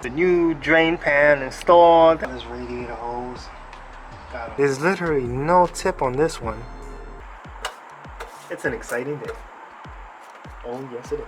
the new drain pan installed. This radiator hose. There's literally no tip on this one. It's an exciting day. Oh yes it is.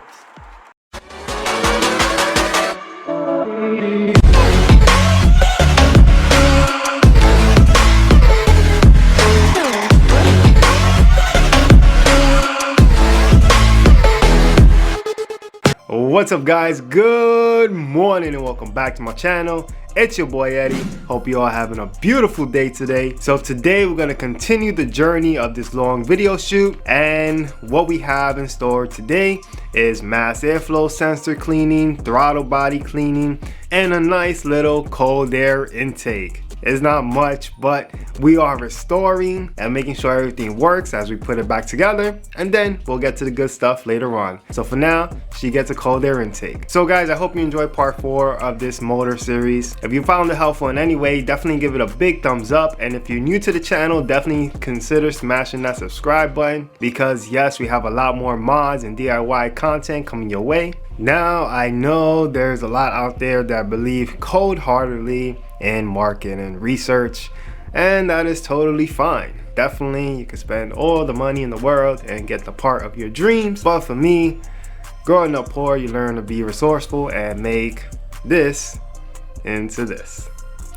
What's up guys, good morning and welcome back to my channel. It's your boy Eddie. Hope you all having a beautiful day today. So today we're going to continue the journey of this long video shoot, and what we have in store today is mass airflow sensor cleaning, throttle body cleaning, and a nice little cold air intake. It's not much, but we are restoring and making sure everything works as we put it back together, and then we'll get to the good stuff later on. So for now, she gets a cold air intake. So guys, I hope you enjoyed part 4 of this motor series. If you found it helpful in any way, definitely give it a big thumbs up, and if you're new to the channel, definitely consider smashing that subscribe button, because yes, we have a lot more mods and DIY content coming your way. Now, I know there's a lot out there that believe cold-heartedly in market and research, and that is totally fine. Definitely, you can spend all the money in the world and get the part of your dreams, but for me, growing up poor, you learn to be resourceful and make this into this.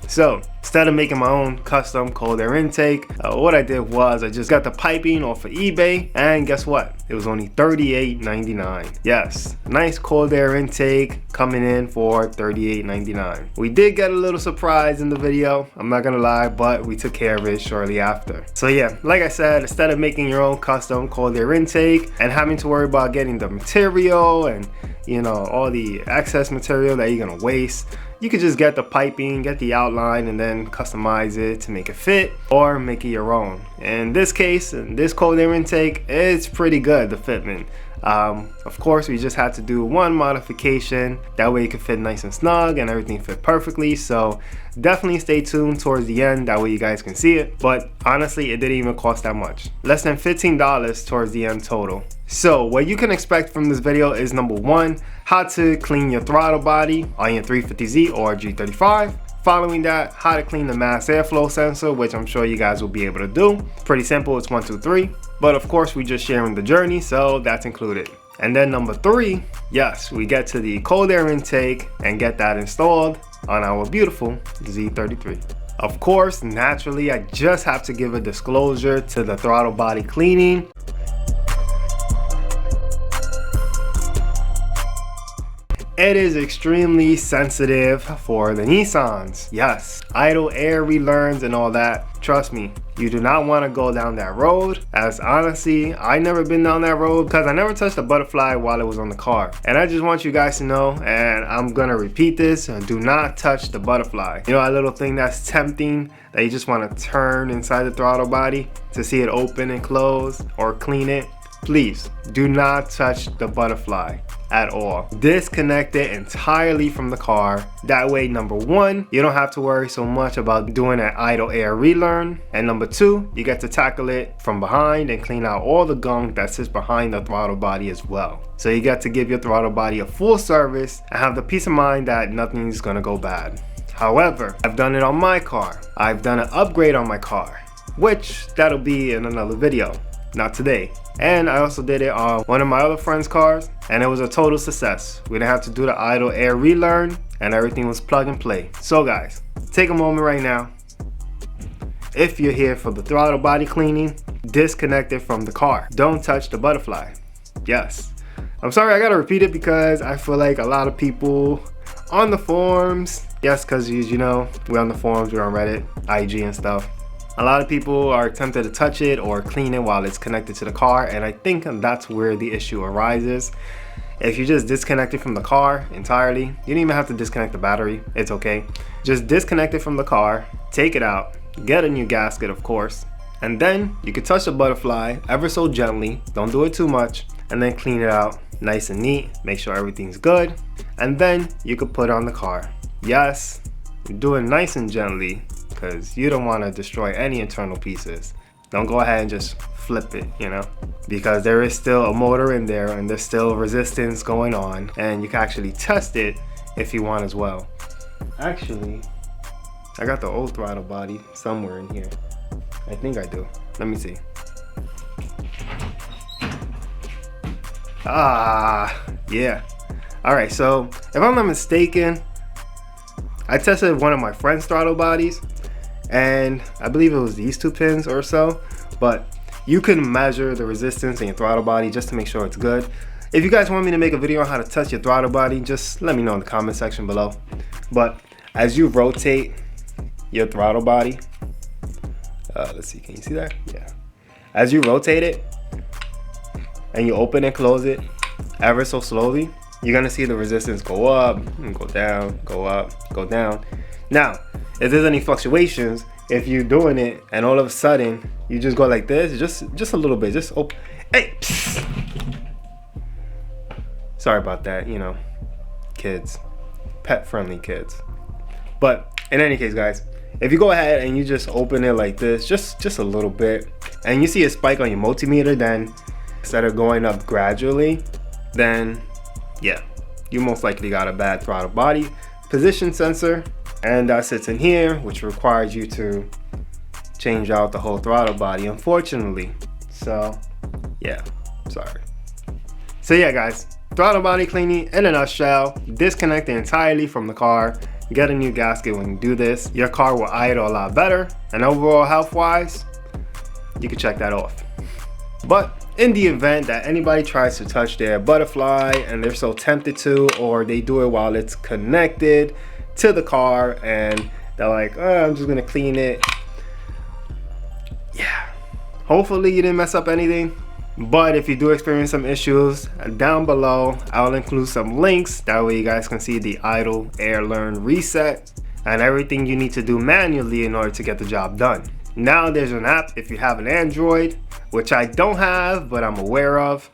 So instead of making my own custom cold air intake, what I did was I just got the piping off of eBay, and guess what? It was only $38.99. Yes, nice cold air intake coming in for $38.99. We did get a little surprise in the video, I'm not gonna lie, but we took care of it shortly after. So yeah, like I said, instead of making your own custom cold air intake and having to worry about getting the material and, you know, all the excess material that you're gonna waste, you could just get the piping, get the outline, and then customize it to make it fit or make it your own. In this case, in this cold air intake, it's pretty good, the fitment. Of course, we just had to do one modification, that way it could fit nice and snug and everything fit perfectly. So definitely stay tuned towards the end, that way you guys can see it. But honestly, it didn't even cost that much, less than $15 towards the end total. So what you can expect from this video is, number 1, how to clean your throttle body on your 350Z or G35. Following that, how to clean the mass airflow sensor, which I'm sure you guys will be able to do. Pretty simple, it's 1, 2, 3. But of course, we're just sharing the journey, so that's included. And then number 3, yes, we get to the cold air intake and get that installed on our beautiful Z33. Of course, naturally, I just have to give a disclosure to the throttle body cleaning. It is extremely sensitive for the Nissans. Yes, idle air relearns and all that. Trust me, you do not want to go down that road, as honestly, I never been down that road because I never touched the butterfly while it was on the car. And I just want you guys to know, and I'm gonna repeat this, do not touch the butterfly. You know, a little thing that's tempting that you just want to turn inside the throttle body to see it open and close or clean it. Please do not touch the butterfly at all. Disconnect it entirely from the car. That way, number 1, you don't have to worry so much about doing an idle air relearn, and number 2, you get to tackle it from behind and clean out all the gunk that sits behind the throttle body as well. So you get to give your throttle body a full service and have the peace of mind that nothing's gonna go bad. However, I've done it on my car. I've done an upgrade on my car, which that'll be in another video, not today. And I also did it on one of my other friends' cars, and it was a total success. We didn't have to do the idle air relearn, and everything was plug and play. So guys, take a moment right now. If you're here for the throttle body cleaning, disconnect it from the car. Don't touch the butterfly. Yes. I'm sorry, I gotta repeat it because I feel like a lot of people on the forums, yes, because you know, we're on the forums, we're on Reddit, IG and stuff. A lot of people are tempted to touch it or clean it while it's connected to the car, and I think that's where the issue arises. If you just disconnect it from the car entirely, you don't even have to disconnect the battery, it's okay. Just disconnect it from the car, take it out, get a new gasket of course, and then you can touch the butterfly ever so gently, don't do it too much, and then clean it out nice and neat, make sure everything's good, and then you can put it on the car. Yes, do it nice and gently, because you don't want to destroy any internal pieces. Don't go ahead and just flip it, you know, because there is still a motor in there and there's still resistance going on, and you can actually test it if you want as well. Actually, I got the old throttle body somewhere in here. I think I do. Let me see. Yeah. All right, so if I'm not mistaken, I tested one of my friend's throttle bodies, and I believe it was these two pins or so, but you can measure the resistance in your throttle body just to make sure it's good. If you guys want me to make a video on how to test your throttle body, just let me know in the comment section below. But as you rotate your throttle body, let's see, can you see that? Yeah. As you rotate it and you open and close it ever so slowly, you're gonna see the resistance go up and go down, go up, go down. Now, if there's any fluctuations, if you're doing it and all of a sudden you just go like this, just a little bit, just open. Hey, psst. Sorry about that, you know, kids, pet-friendly kids. But in any case, guys, if you go ahead and you just open it like this, just a little bit, and you see a spike on your multimeter, then instead of going up gradually, then yeah, you most likely got a bad throttle body position sensor, and that sits in here, which requires you to change out the whole throttle body, unfortunately. So yeah, sorry. So yeah, guys, throttle body cleaning in a nutshell: disconnect it entirely from the car, get a new gasket. When you do this, your car will idle a lot better, and overall health wise, you can check that off. But in the event that anybody tries to touch their butterfly and they're so tempted to, or they do it while it's connected to the car and they're like, oh, I'm just gonna clean it, yeah, hopefully you didn't mess up anything. But if you do experience some issues, down below I'll include some links, that way you guys can see the idle, air, learn, reset, and everything you need to do manually in order to get the job done. Now there's an app if you have an Android, which I don't have, but I'm aware of.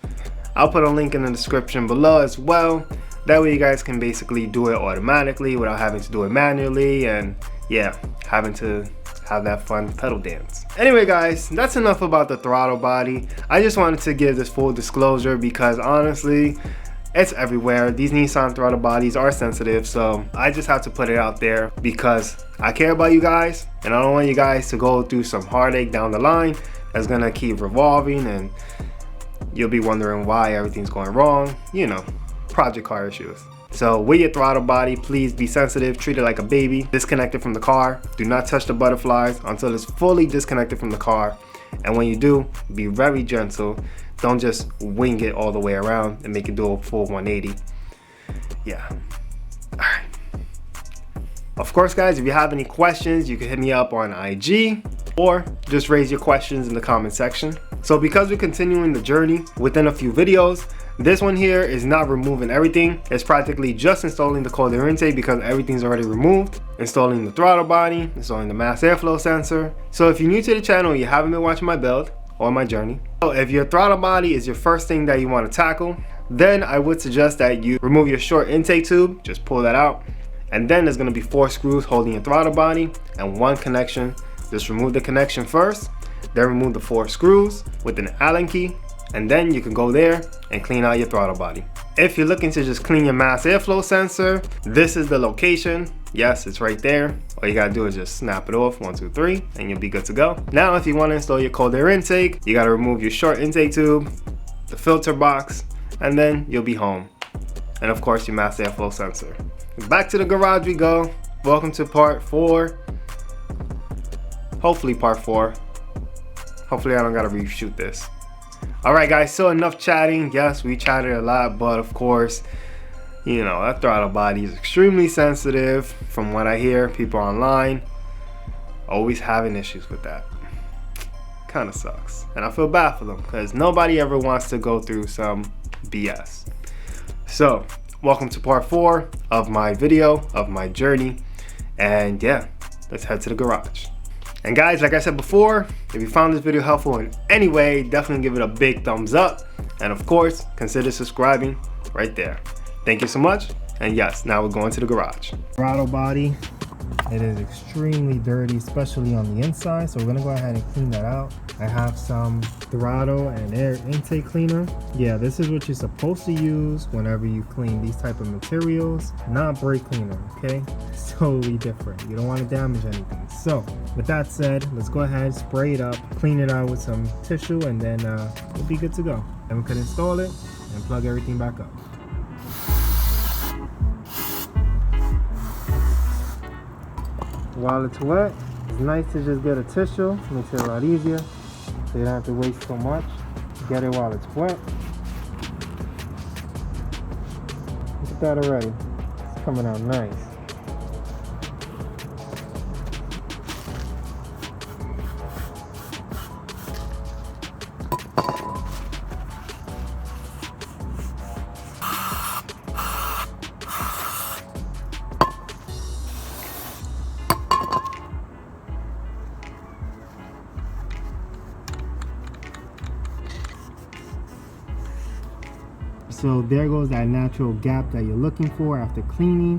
I'll put a link in the description below as well. That way you guys can basically do it automatically without having to do it manually, and yeah, having to have that fun pedal dance. Anyway guys, that's enough about the throttle body. I just wanted to give this full disclosure because honestly, it's everywhere. These Nissan throttle bodies are sensitive, so I just have to put it out there because I care about you guys, and I don't want you guys to go through some heartache down the line that's gonna keep revolving, and you'll be wondering why everything's going wrong. You know, project car issues. So with your throttle body, please be sensitive, treat it like a baby, disconnect it from the car. Do not touch the butterflies until it's fully disconnected from the car. And when you do, be very gentle. Don't just wing it all the way around and make it do a full 180. Yeah. All right. Of course, guys, if you have any questions, you can hit me up on IG or just raise your questions in the comment section. So because we're continuing the journey within a few videos, this one here is not removing everything. It's practically just installing the cold air intake because everything's already removed. Installing the throttle body, installing the mass airflow sensor. So if you're new to the channel and you haven't been watching my build or my journey, so if your throttle body is your first thing that you want to tackle, then I would suggest that you remove your short intake tube, just pull that out. And then there's gonna be 4 screws holding your throttle body and 1 connection. Just remove the connection first, then remove the 4 screws with an Allen key, and then you can go there and clean out your throttle body. If you're looking to just clean your mass airflow sensor, this is the location. Yes, it's right there. All you gotta do is just snap it off, 1, 2, 3, and you'll be good to go. Now, if you wanna install your cold air intake, you gotta remove your short intake tube, the filter box, and then you'll be home. And of course, your mass airflow sensor. Back to the garage we go. Welcome to part 4. Hopefully part 4. Hopefully I don't gotta reshoot this. Alright guys, so enough chatting. Yes, we chatted a lot, but of course, you know, that throttle body is extremely sensitive. From what I hear, people online always having issues with that. Kind of sucks. And I feel bad for them because nobody ever wants to go through some BS. So, welcome to part 4 of my video, of my journey. And yeah, let's head to the garage. And guys, like I said before, if you found this video helpful in any way, definitely give it a big thumbs up. And of course, consider subscribing right there. Thank you so much. And yes, now we're going to the garage. Throttle body It is extremely dirty, especially on the inside. So we're gonna go ahead and clean that out. I have some throttle and air intake cleaner. Yeah, this is what you're supposed to use whenever you clean these type of materials, not brake cleaner, okay? It's totally different. You don't want to damage anything. So with that said, let's go ahead, spray it up, clean it out with some tissue, and then we'll be good to go. Then we can install it and plug everything back up. While it's wet, it's nice to just get a tissue. Makes it a lot easier, so you don't have to waste so much. Get it while it's wet. Look at that already. It's coming out nice. So there goes that natural gap that you're looking for after cleaning.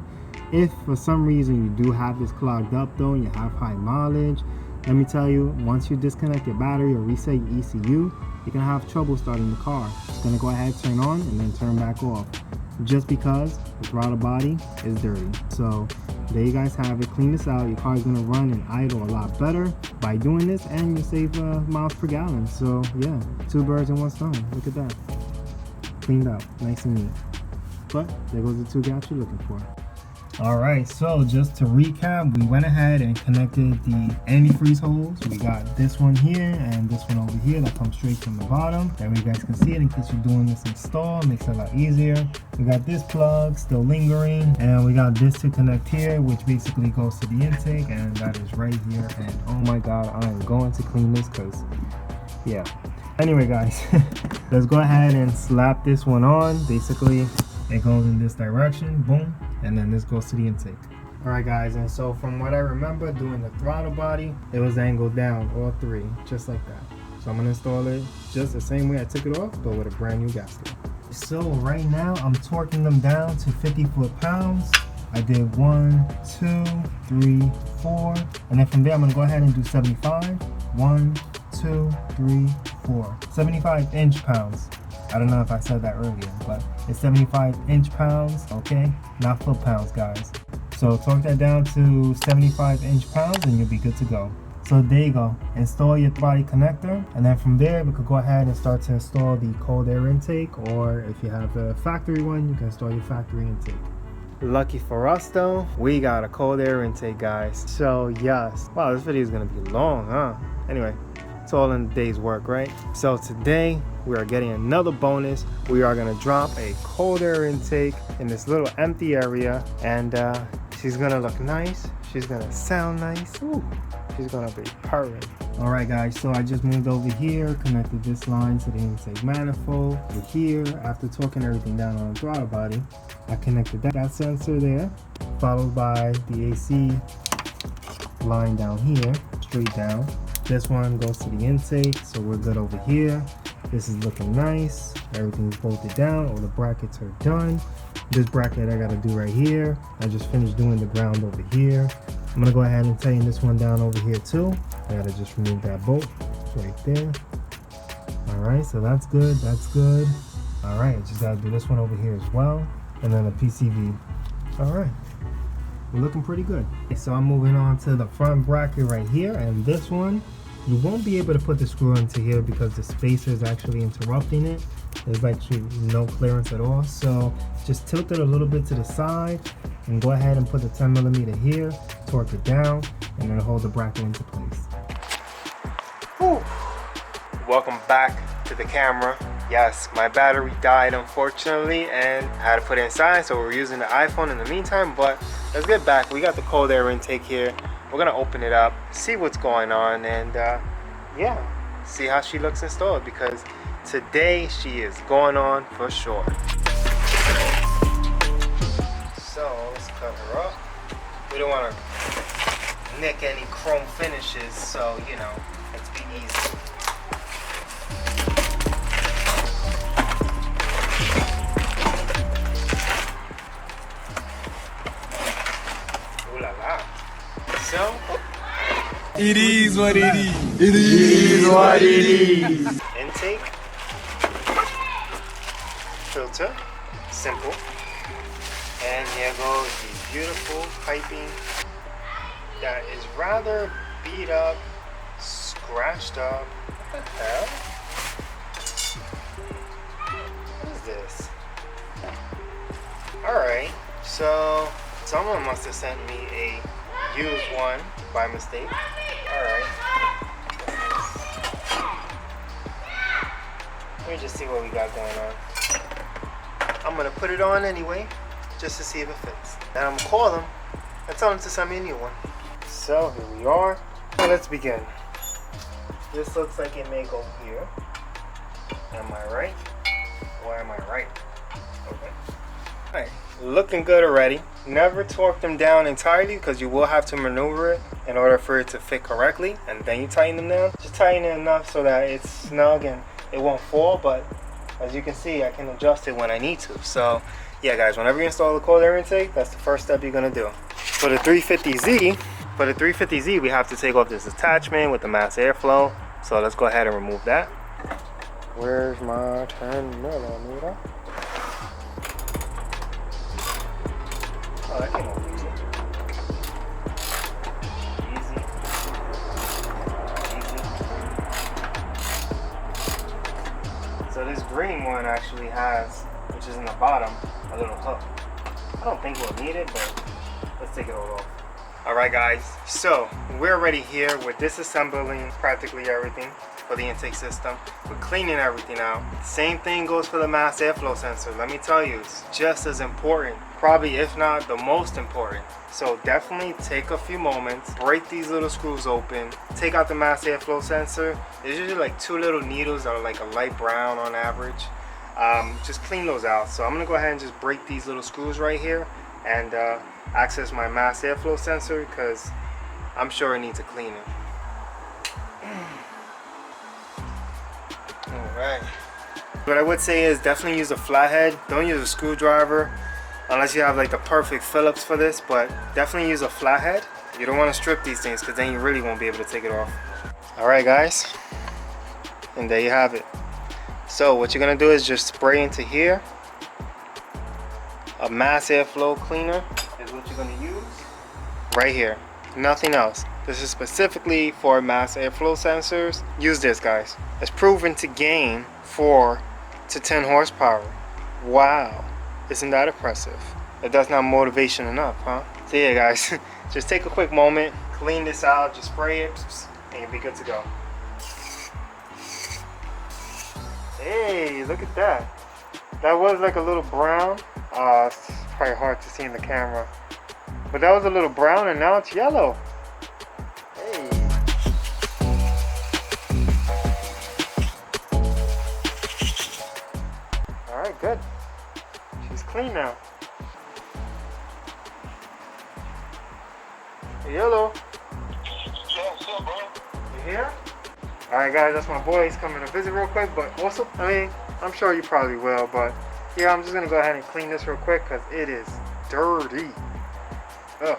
If for some reason you do have this clogged up though, and you have high mileage, let me tell you, once you disconnect your battery or reset your ECU, you're gonna have trouble starting the car. It's gonna go ahead, turn on, and then turn back off, just because the throttle body is dirty. So there you guys have it. Clean this out. Your car is gonna run and idle a lot better by doing this, and you save miles per gallon. So yeah, 2 birds in 1 stone. Look at that. Cleaned out, nice and neat. But there goes the 2 gaps you're looking for. All right, so just to recap, we went ahead and connected the antifreeze hose. We got this one here and this one over here that comes straight from the bottom. That way you guys can see it in case you're doing this install. Makes it a lot easier. We got this plug still lingering, and we got this to connect here, which basically goes to the intake, and that is right here. And oh my god, I am going to clean this because yeah. Anyway guys, let's go ahead and slap this one on. Basically it goes in this direction, boom, and then this goes to the intake. All right guys, and so from what I remember doing the throttle body, it was angled down, all 3, just like that. So I'm gonna install it just the same way I took it off, but with a brand new gasket. So right now I'm torquing them down to 50 foot-pounds. I did 1, 2, 3, 4, and then from there I'm gonna go ahead and do 75. 1, 2, 3, 4. 75 inch-pounds. I don't know if I said that earlier, but it's 75 inch-pounds, okay? Not foot-pounds, guys. So torque that down to 75 inch-pounds and you'll be good to go. So there you go. Install your body connector, and then from there we could go ahead and start to install the cold air intake, or if you have the factory one, you can install your factory intake. Lucky for us though, we got a cold air intake, guys. So yes, wow, this video is gonna be long, huh? Anyway, it's all in the day's work, right? So today we are getting another bonus. We are gonna drop a cold air intake in this little empty area, and she's gonna look nice, she's gonna sound nice. Ooh, she's gonna be purring. All right guys, so I just moved over here, connected this line to the intake manifold. Over here, after torquing everything down on the throttle body, I connected that sensor there, followed by the AC line down here, straight down. This one goes to the intake, so we're good over here. This is looking nice. Everything's bolted down. All the brackets are done. This bracket I gotta do right here. I just finished doing the ground over here. I'm gonna go ahead and tighten this one down over here too. I gotta just remove that bolt right there. All right, so that's good, that's good. All right, just gotta do this one over here as well. And then a PCV. All right, we're looking pretty good. So I'm moving on to the front bracket right here, and this one, you won't be able to put the screw into here because the spacer is actually interrupting it. There's actually no clearance at all. So just tilt it a little bit to the side and go ahead and put the 10mm here, torque it down, and then hold the bracket into place. Whew. Welcome back to the camera. Yes, my battery died unfortunately and I had to put it inside, so we're using the iPhone in the meantime, but let's get back. We got the cold air intake here. We're gonna open it up, see what's going on, and yeah, see how she looks installed, because today she is going on for sure. So let's cut her up. We don't want to nick any chrome finishes, so you know, let's be easy. Ooh la la. It is what it is. It is what it is. Intake, filter, simple, and here goes the beautiful piping that is rather beat up, scratched up. What the hell? What is this? Alright, so someone must have sent me a used one by mistake. Alright. Let me just see what we got going on. I'm gonna put it on anyway, just to see if it fits. Then I'm gonna call them and tell them to send me a new one. So here we are. Well, let's begin. This looks like it may go here. Am I right? Or am I right? Okay. Alright, looking good already. Never torque them down entirely because you will have to maneuver it in order for it to fit correctly, and then you tighten them down. Just tighten it enough so that it's snug and it won't fall, but as you can see, I can adjust it when I need to. So yeah guys, whenever you install the cold air intake, that's the first step you're gonna do. For the 350Z, we have to take off this attachment with the mass airflow. So let's go ahead and remove that. Where's my 10 millimeter? Oh, that came off easy. Easy. So this green one actually has, which is in the bottom, a little hook. I don't think we'll need it, but let's take it all off. Alright guys, so we're already here. We're disassembling practically everything for the intake system. We're cleaning everything out. Same thing goes for the mass airflow sensor. Let me tell you, it's just as important, probably if not the most important. So definitely take a few moments, break these little screws open, take out the mass airflow sensor. There's usually like 2 little needles that are like a light brown on average. Just clean those out. So I'm gonna go ahead and just break these little screws right here and access my mass airflow sensor because I'm sure it needs a cleaning. Alright. What I would say is definitely use a flathead. Don't use a screwdriver unless you have like the perfect Phillips for this, but definitely use a flathead. You don't want to strip these things because then you really won't be able to take it off. Alright guys, and there you have it. So what you're going to do is just spray into here. A mass airflow cleaner is what you're going to use right here, nothing else. This is specifically for mass airflow sensors. Use this guys. It's proven to gain 4 to 10 horsepower. Wow, isn't that impressive? If that's not motivation enough, huh? So yeah guys, just take a quick moment, clean this out, just spray it and you'll be good to go. Hey, look at that. That was like a little brown. It's probably hard to see in the camera, but that was a little brown and now it's yellow. Hey. Alright, good. She's clean now. Hey, yellow. Yeah, what's up, bro? You here? Alright guys, that's my boy. He's coming to visit real quick, but also, I mean, I'm sure you probably will, but yeah, I'm just gonna go ahead and clean this real quick because it is dirty. Ugh.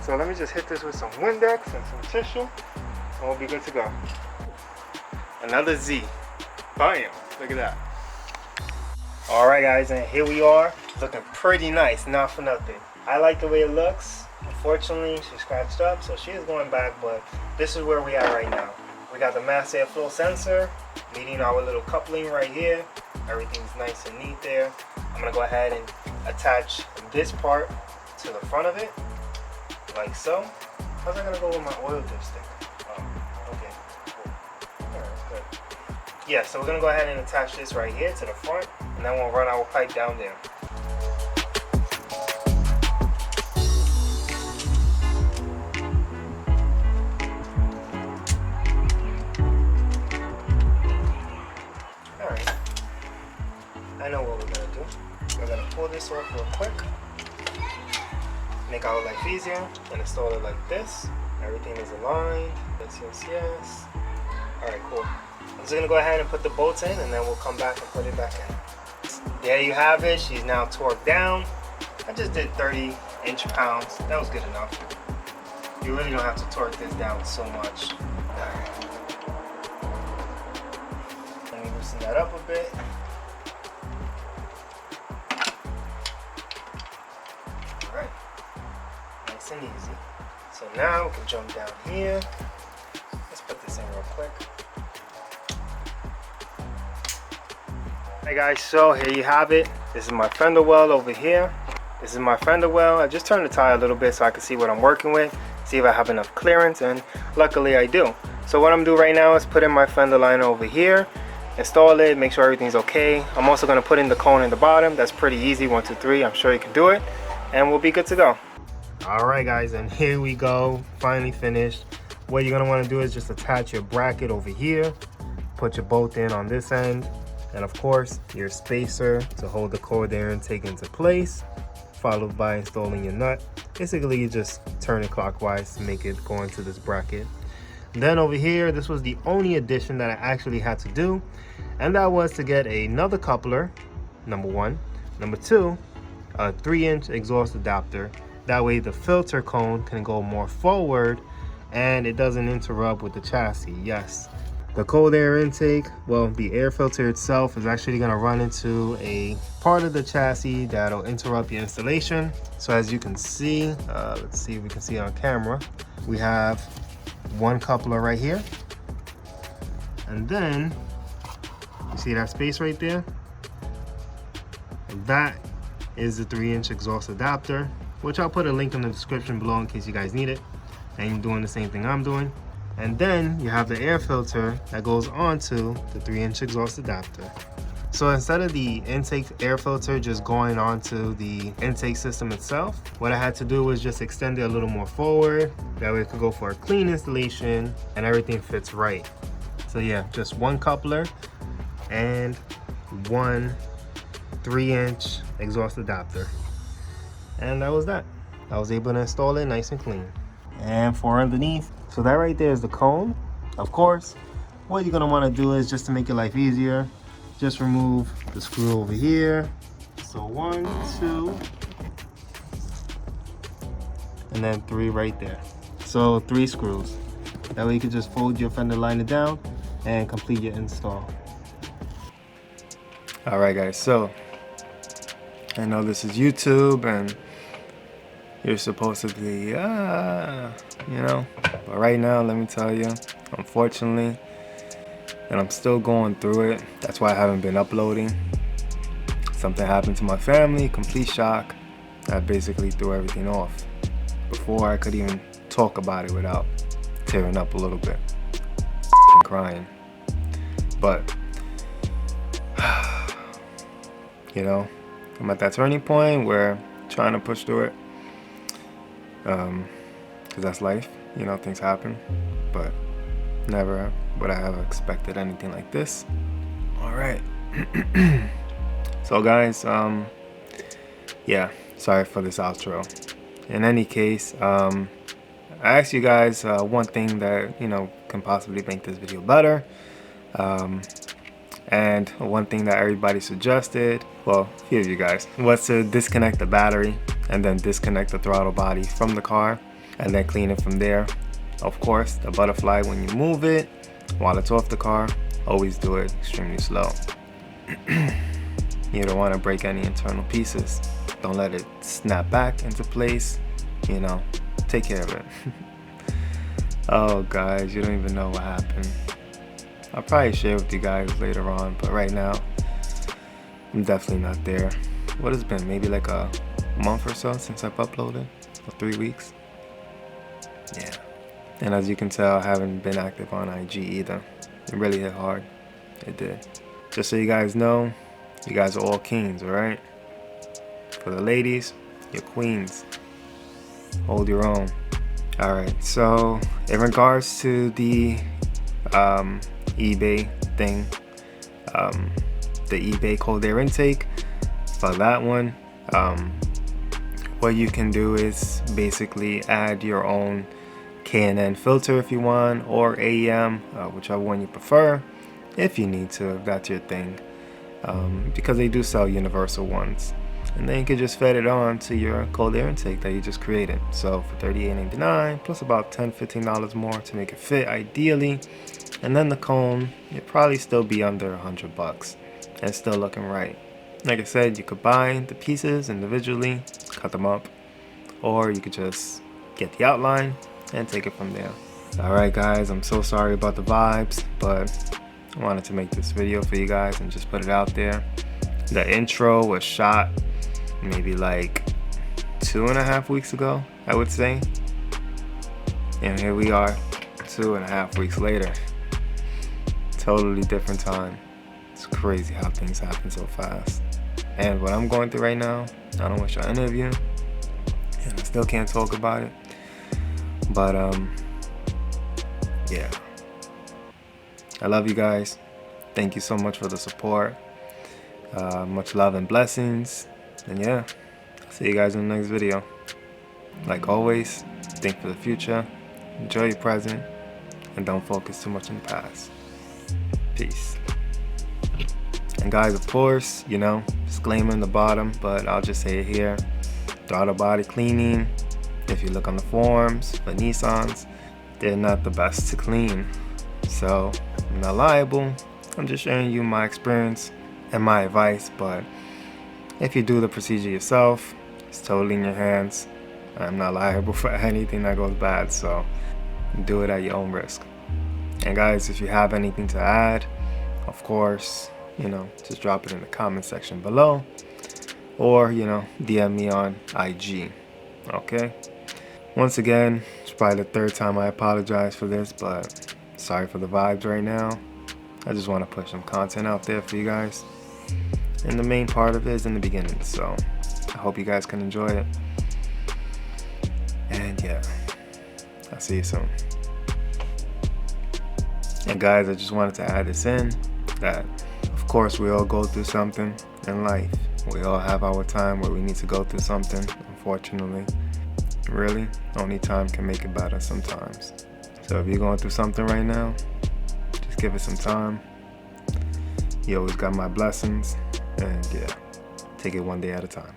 So let me just hit this with some Windex and some tissue and we'll be good to go. Another Z. Bam! Look at that. Alright guys, and here we are. Looking pretty nice, not for nothing. I like the way it looks. Unfortunately, she scratched up, so she is going back, but this is where we are right now. We got the mass airflow sensor meeting our little coupling right here. Everything's nice and neat there. I'm gonna go ahead and attach this part to the front of it, like so. How's that gonna go with my oil dipstick? Oh, okay, cool. Alright, good. Yeah, so we're gonna go ahead and attach this right here to the front, and then we'll run our pipe down there. I know what we're gonna do. We're gonna pull this off real quick, make our life easier, and install it like this. Everything is aligned. Yes, yes, yes. Alright, cool. I'm just gonna go ahead and put the bolts in, and then we'll come back and put it back in. There you have it. She's now torqued down. I just did 30 inch-pounds. That was good enough. You really don't have to torque this down so much. Let me loosen that up a bit. Alright, nice and easy. So now we can jump down here. Let's put this in real quick. Hey guys, so here you have it. This is my fender well over here. This is my fender well. I just turned the tire a little bit so I can see what I'm working with, see if I have enough clearance, and luckily I do. So what I'm doing right now is put in my fender liner over here, install it, make sure everything's okay. I'm also going to put in the cone in the bottom. That's pretty easy, 1, 2, 3. I'm sure you can do it, and we'll be good to go. Alright guys, and here we go, finally finished. What you're going to want to do is just attach your bracket over here, put your bolt in on this end, and of course your spacer to hold the cold air intake into place, followed by installing your nut. Basically you just turn it clockwise to make it go into this bracket. And then over here, this was the only addition that I actually had to do, and that was to get another coupler, number 1. Number 2, a 3-inch exhaust adapter. That way the filter cone can go more forward and it doesn't interrupt with the chassis. Yes, the cold air intake, well, the air filter itself is actually going to run into a part of the chassis that'll interrupt your installation. So as you can see, let's see if we can see on camera, we have one coupler right here, and then you see that space right there, that is the 3-inch exhaust adapter, which I'll put a link in the description below in case you guys need it and you're doing the same thing I'm doing. And then you have the air filter that goes onto the 3-inch exhaust adapter. So instead of the intake air filter just going onto the intake system itself, what I had to do was just extend it a little more forward. That way it could go for a clean installation and everything fits right. So yeah, just one coupler and one 3-inch exhaust adapter. And that was that. I was able to install it nice and clean. And for underneath, so that right there is the cone. Of course, what you're gonna wanna do is, just to make your life easier, just remove the screw over here. So 1, 2, and then 3 right there. So 3 screws. That way you can just fold your fender liner down and complete your install. All right guys, so I know this is YouTube and you're supposed to be, you know, but right now, let me tell you, unfortunately, and I'm still going through it. That's why I haven't been uploading. Something happened to my family, complete shock. I basically threw everything off before I could even talk about it without tearing up a little bit, crying. But, you know, I'm at that turning point where I'm trying to push through it. Because that's life, you know, things happen, but never would I have expected anything like this. All right. So guys, yeah, sorry for this outro. In any case, I asked you guys one thing that, you know, can possibly make this video better, and one thing that everybody suggested, well, a few of you guys, was to disconnect the battery and then disconnect the throttle body from the car and then clean it from there. Of course, the butterfly, when you move it while it's off the car, always do it extremely slow. You don't want to break any internal pieces. Don't let it snap back into place. You know, take care of it. Oh guys, you don't even know what happened. I'll probably share with you guys later on, but right now I'm definitely not there. What has been, maybe like a month or so since I've uploaded, or 3 weeks. Yeah, and as you can tell, I haven't been active on IG either. It really hit hard. It did. Just so you guys know, you guys are all kings, alright? For the ladies, you're queens. Hold your own. Alright, so in regards to the eBay thing, the eBay cold air intake, for that one, what you can do is basically add your own K&N filter if you want, or AEM, whichever one you prefer, if you need to, if that's your thing, because they do sell universal ones. and then you can just fit it on to your cold air intake that you just created. So for $38.99 plus about $10-15 more to make it fit ideally, and then the cone, it'd probably still be under $100 and still looking right. Like I said, you could buy the pieces individually, cut them up, or you could just get the outline and take it from there. Alright guys, I'm so sorry about the vibes, but I wanted to make this video for you guys and just put it out there. The intro was shot maybe like 2.5 weeks ago, I would say. And here we are 2.5 weeks later. Totally different time. It's crazy how things happen so fast. And what I'm going through right now, I don't wish on any of you. And I still can't talk about it. But yeah. I love you guys. Thank you so much for the support. Much love and blessings. And yeah, I'll see you guys in the next video. Like always, think for the future, enjoy your present, and don't focus too much on the past. Peace. And guys, of course, you know, disclaimer in the bottom, but I'll just say it here. Throttle body cleaning, if you look on the forums for Nissans, they're not the best to clean. So, I'm not liable. I'm just sharing you my experience and my advice, but if you do the procedure yourself, it's totally in your hands. I'm not liable for anything that goes bad, so do it at your own risk. And guys, if you have anything to add, of course, you know, just drop it in the comment section below, or, you know, DM me on IG, okay? Once again, it's probably the 3rd time I apologize for this, but sorry for the vibes right now. I just want to put some content out there for you guys. And the main part of it is in the beginning, so I hope you guys can enjoy it. And yeah, I'll see you soon. And guys, I just wanted to add this in, that of course we all go through something in life. We all have our time where we need to go through something, unfortunately. Really, only time can make it better sometimes. So if you're going through something right now, just give it some time. You always got my blessings, and yeah, take it one day at a time.